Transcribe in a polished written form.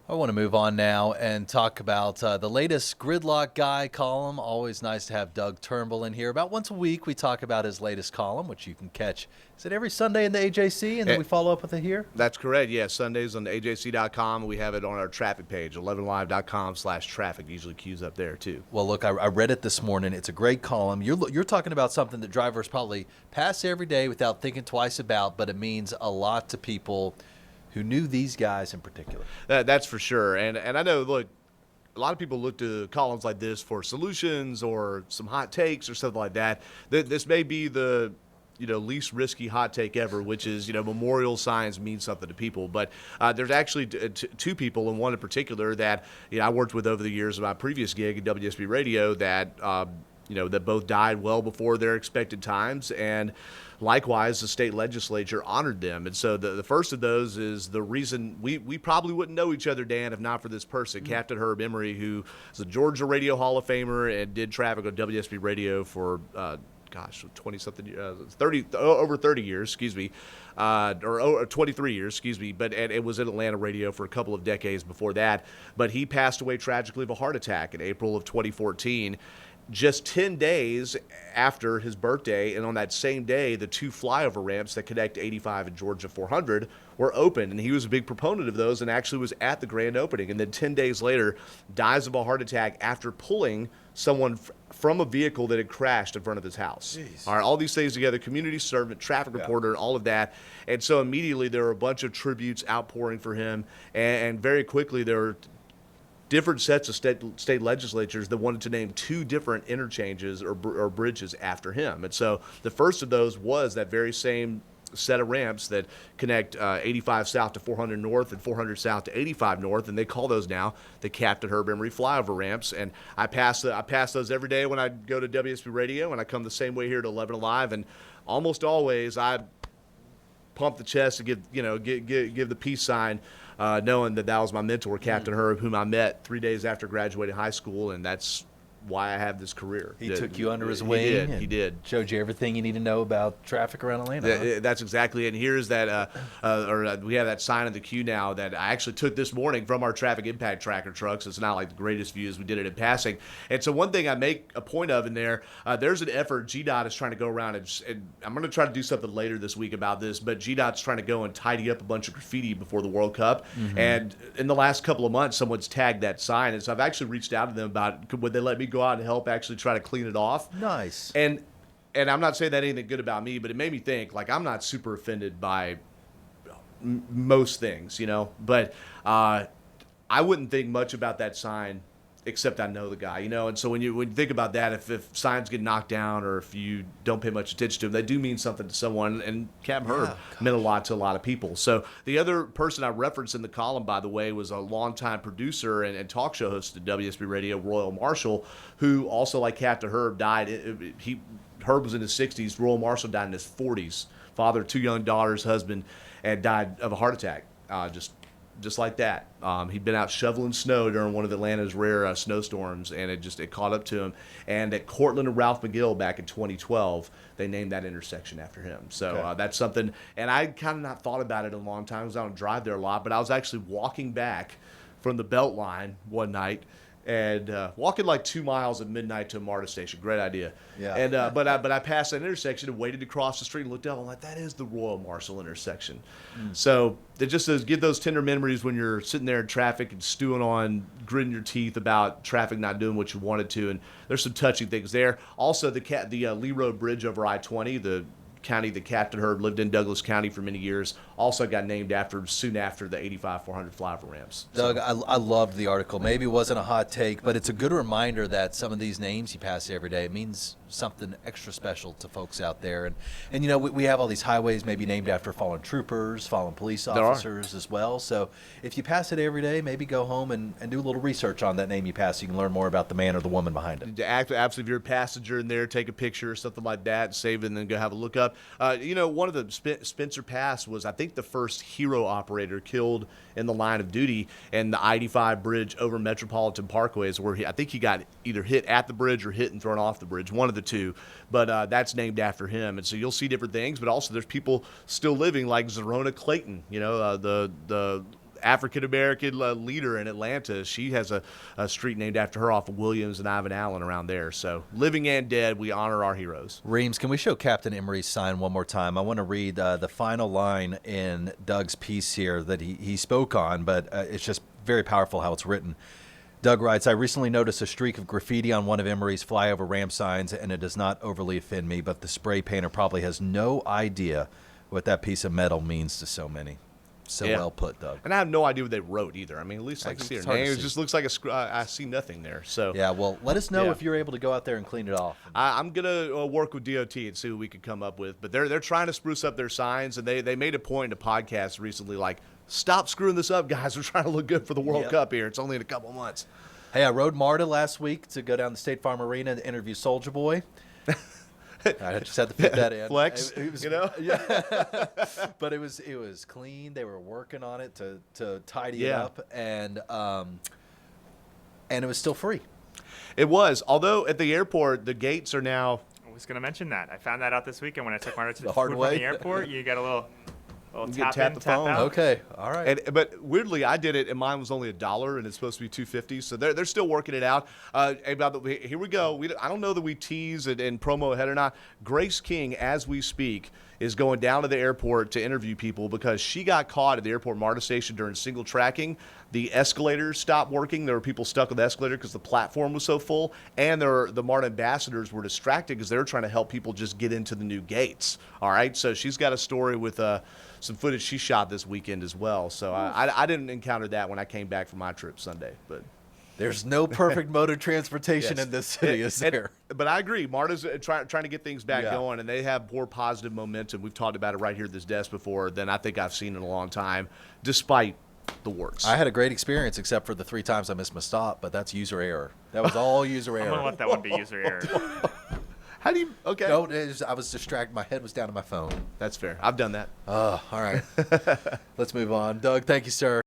I want to move on now and talk about the latest Gridlock Guy column. Always nice to have Doug Turnbull in here. About once a week, we talk about his latest column, which you can catch. Is it every Sunday in the AJC, and then we follow up with it here? That's correct. Yeah, Sundays on the AJC.com. We have it on our traffic page, 11live.com/traffic. Usually cues up there, too. Well, look, I read it this morning. It's a great column. You're talking about something that drivers probably pass every day without thinking twice about, but it means a lot to people who knew these guys in particular. That's for sure. And I know, look, a lot of people look to columns like this for solutions or some hot takes or something like that. This may be the least risky hot take ever, which is, memorial signs mean something to people. But there's actually two people, and one in particular that I worked with over the years of my previous gig at WSB Radio that that both died well before their expected times, and likewise the state legislature honored them. And so the first of those is the reason we probably wouldn't know each other, Dan, if not for this person, Captain Herb Emory, who is a Georgia Radio Hall of Famer and did traffic on WSB Radio for 20-something, over 30 years, or 23 years, but it was in Atlanta radio for a couple of decades before that. But he passed away tragically of a heart attack in April of 2014, just 10 days after his birthday. And on that same day, the two flyover ramps that connect 85 and Georgia 400 were open, and he was a big proponent of those and actually was at the grand opening. And then 10 days later, dies of a heart attack after pulling someone from a vehicle that had crashed in front of his house. Jeez. All right, all these things together, community servant, traffic reporter, all of that. And so immediately there were a bunch of tributes outpouring for him, and very quickly there were different sets of state legislatures that wanted to name two different interchanges or bridges after him. And so the first of those was that very same set of ramps that connect 85 south to 400 north and 400 south to 85 north, and they call those now the Captain Herb Emory flyover ramps. And I pass those every day when I go to WSB Radio, and I come the same way here to 11 Alive, and almost always I pump the chest and give the peace sign, knowing that was my mentor, Captain Herb, whom I met 3 days after graduating high school, and that's why I have this career. He took you under his wing. He did. Showed you everything you need to know about traffic around Atlanta. That's exactly it. And here's that, we have that sign in the queue now that I actually took this morning from our traffic impact tracker trucks. It's not like the greatest view as we did it in passing. And so one thing I make a point of in there, there's an effort. GDOT is trying to go around, and I'm going to try to do something later this week about this, but GDOT's trying to go and tidy up a bunch of graffiti before the World Cup. Mm-hmm. And in the last couple of months, someone's tagged that sign. And so I've actually reached out to them about, would they let me go out and help actually try to clean it off. Nice. And I'm not saying that anything good about me, but it made me think, like, I'm not super offended by most things, but I wouldn't think much about that sign except I know the guy, and so when you think about that, if signs get knocked down or if you don't pay much attention to them, they do mean something to someone, and Captain Herb meant a lot to a lot of people. So the other person I referenced in the column, by the way, was a longtime producer and talk show host at WSB Radio, Royal Marshall, who also, like Captain Herb, died. Herb was in his 60s. Royal Marshall died in his 40s. Father of two young daughters, husband, and died of a heart attack. Just like that. He'd been out shoveling snow during one of Atlanta's rare snowstorms, and it caught up to him. And at Cortland and Ralph McGill back in 2012, they named that intersection after him. So that's something, and I kind of not thought about it in a long time because I don't drive there a lot, but I was actually walking back from the Beltline one night, and walking like 2 miles at midnight to a MARTA station. Great idea. Yeah. And but I passed that intersection and waited to cross the street and looked up. I'm like, that is the Royal Marshall intersection. So it just says, give those tender memories when you're sitting there in traffic and stewing on, gritting your teeth about traffic not doing what you wanted to. And there's some touching things there. Also, the Lee Road Bridge over I-20, the county that Captain Herb lived in, Douglas County, for many years, also got named soon after the 85 400 flyover ramps. Doug, I loved the article. Maybe it wasn't a hot take, but it's a good reminder that some of these names you pass every day, it means something extra special to folks out there. And we have all these highways maybe named after fallen troopers, fallen police officers as well. So if you pass it every day, maybe go home and do a little research on that name you pass so you can learn more about the man or the woman behind it. Absolutely, if you're a passenger in there, take a picture or something like that, save it, and then go have a look up. One of the Spencer Pass was, I think, the first hero operator killed in the line of duty, and the I-85 bridge over Metropolitan Parkways, where I think he got either hit at the bridge or hit and thrown off the bridge, one of the two. But that's named after him, and so you'll see different things. But also, there's people still living like Zerona Clayton, the African-American leader in Atlanta. She has a street named after her off of Williams and Ivan Allen around there. So living and dead, we honor our heroes. Reams, can we show Captain Emory's sign one more time? I want to read the final line in Doug's piece here that he spoke on, but it's just very powerful how it's written. Doug writes, I recently noticed a streak of graffiti on one of Emory's flyover ramp signs, and it does not overly offend me, but the spray painter probably has no idea what that piece of metal means to so many. So well put, Doug. And I have no idea what they wrote either. I mean, at least I can see her name. It just looks like I see nothing there. So yeah, well, let us know if you're able to go out there and clean it off. I'm gonna work with DOT and see what we can come up with. But they're trying to spruce up their signs, and they made a point in a podcast recently, like, stop screwing this up, guys. We're trying to look good for the World Cup here. It's only in a couple months. Hey, I rode MARTA last week to go down to State Farm Arena to interview Soulja Boy. I just had to fit that in. Flex, it was, yeah. But it was clean. They were working on it to tidy it up, and it was still free. It was, although at the airport the gates are now. I was going to mention that. I found that out this weekend when I took my the hard way from the airport. You got a little tap in, the tap phone. out. Okay, all right. But weirdly, I did it, and mine was only $1, and it's supposed to be $2.50. So they're still working it out. Here we go. I don't know that we tease and promo ahead or not. Grace King, as we speak, is going down to the airport to interview people because she got caught at the airport MARTA station during single tracking. The escalators stopped working. There were people stuck on the escalator because the platform was so full, and the MARTA ambassadors were distracted because they were trying to help people just get into the new gates. All right, so she's got a story with some footage she shot this weekend as well. So I didn't encounter that when I came back from my trip Sunday, but. There's no perfect mode of transportation in this city, is there? But I agree. MARTA's trying to get things back going, and they have more positive momentum. We've talked about it right here at this desk before than I think I've seen in a long time, despite the works. I had a great experience, except for the 3 times I missed my stop, but that's user error. That was all user error. I'm going to let that one be user error. How do you? Okay. No, I was distracted. My head was down to my phone. That's fair. I've done that. All right. Let's move on. Doug, thank you, sir.